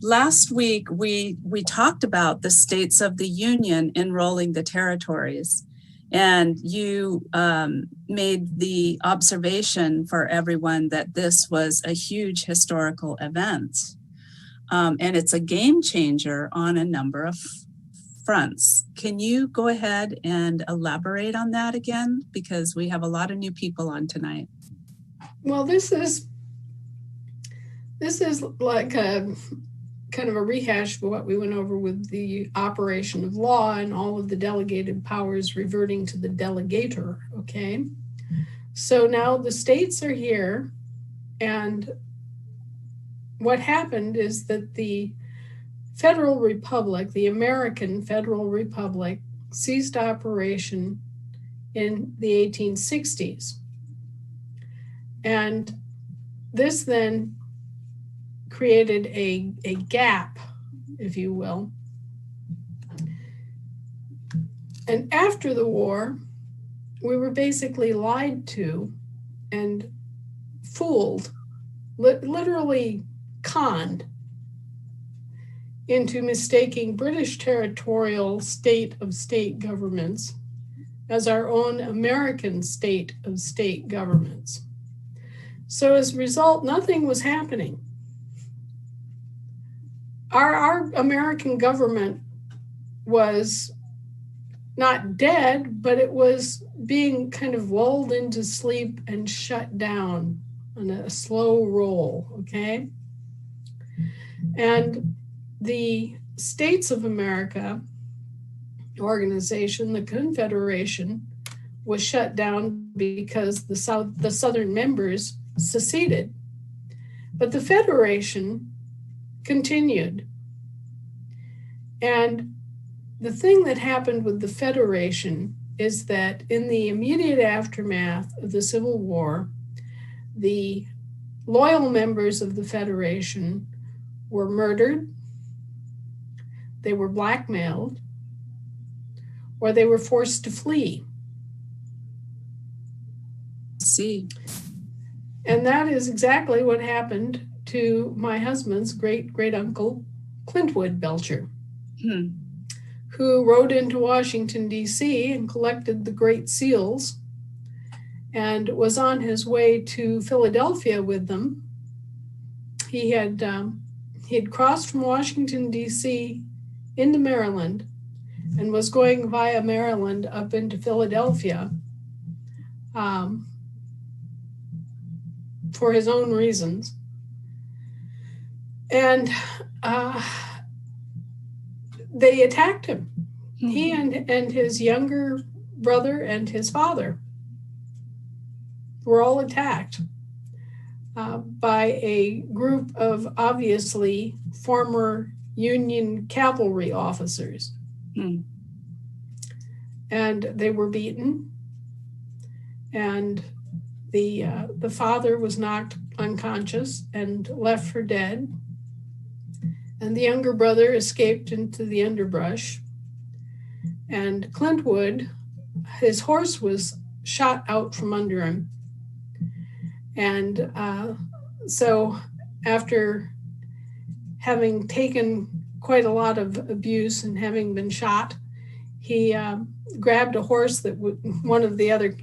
last week we talked about the states of the Union enrolling the territories, and you made the observation for everyone that this was a huge historical event, and it's a game changer on a number of fronts. Can you go ahead and elaborate on that again? Because we have a lot of new people on tonight. Well, this is like a kind of a rehash of what we went over with the operation of law and all of the delegated powers reverting to the delegator, okay? So now the states are here, and what happened is that the Federal Republic, the American Federal Republic, ceased operation in the 1860s. And this then created a gap, if you will. And after the war, we were basically lied to and fooled, literally conned into mistaking British territorial state of state governments as our own American state of state governments. So as a result, nothing was happening. Our American government was not dead, but it was being kind of lulled into sleep and shut down on a slow roll, okay? And the States of America organization, the Confederation, was shut down because the Southern members seceded. But the Federation continued. And the thing that happened with the Federation is that in the immediate aftermath of the Civil War, the loyal members of the Federation were murdered, they were blackmailed, or they were forced to flee. See. And that is exactly what happened to my husband's great-great-uncle, Clintwood Belcher, who rode into Washington, D.C. and collected the Great Seals and was on his way to Philadelphia with them. He had crossed from Washington, D.C. into Maryland and was going via Maryland up into Philadelphia for his own reasons. And they attacked him. He and his younger brother and his father were all attacked by a group of obviously former Union cavalry officers. And they were beaten, and the father was knocked unconscious and left for dead, and the younger brother escaped into the underbrush, and Clintwood, his horse was shot out from under him. And so after having taken quite a lot of abuse and having been shot, he grabbed a horse that one of the other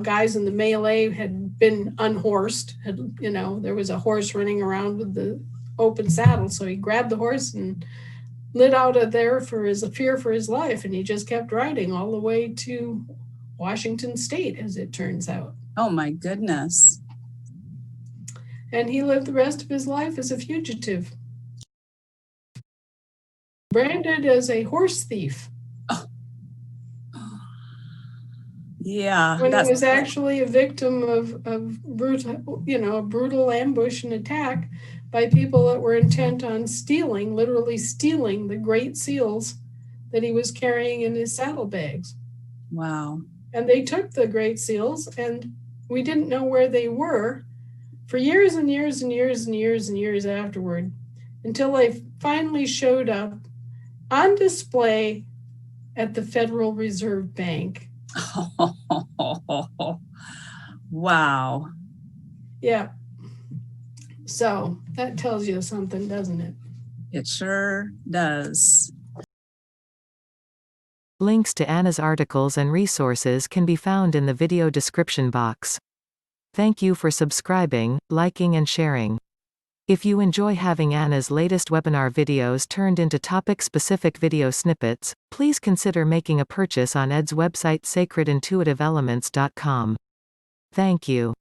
guys in the melee had been unhorsed. There was a horse running around with the open saddle, so he grabbed the horse and lit out of there for his fear for his life, and he just kept riding all the way to Washington State, as it turns out. Oh my goodness. And he lived the rest of his life as a fugitive, branded as a horse thief. Oh. Yeah. When he was actually a victim of a brutal ambush and attack by people that were intent on literally stealing the Great Seals that he was carrying in his saddlebags. Wow. And they took the Great Seals, and we didn't know where they were for years and years and years and years and years afterward, until they finally showed up on display at the Federal Reserve Bank. Wow. Yeah. So that tells you something, doesn't it? It sure does. Links to Anna's articles and resources can be found in the video description box. Thank you for subscribing, liking and sharing. If you enjoy having Anna's latest webinar videos turned into topic-specific video snippets, please consider making a purchase on Ed's website sacredintuitiveelements.com. Thank you.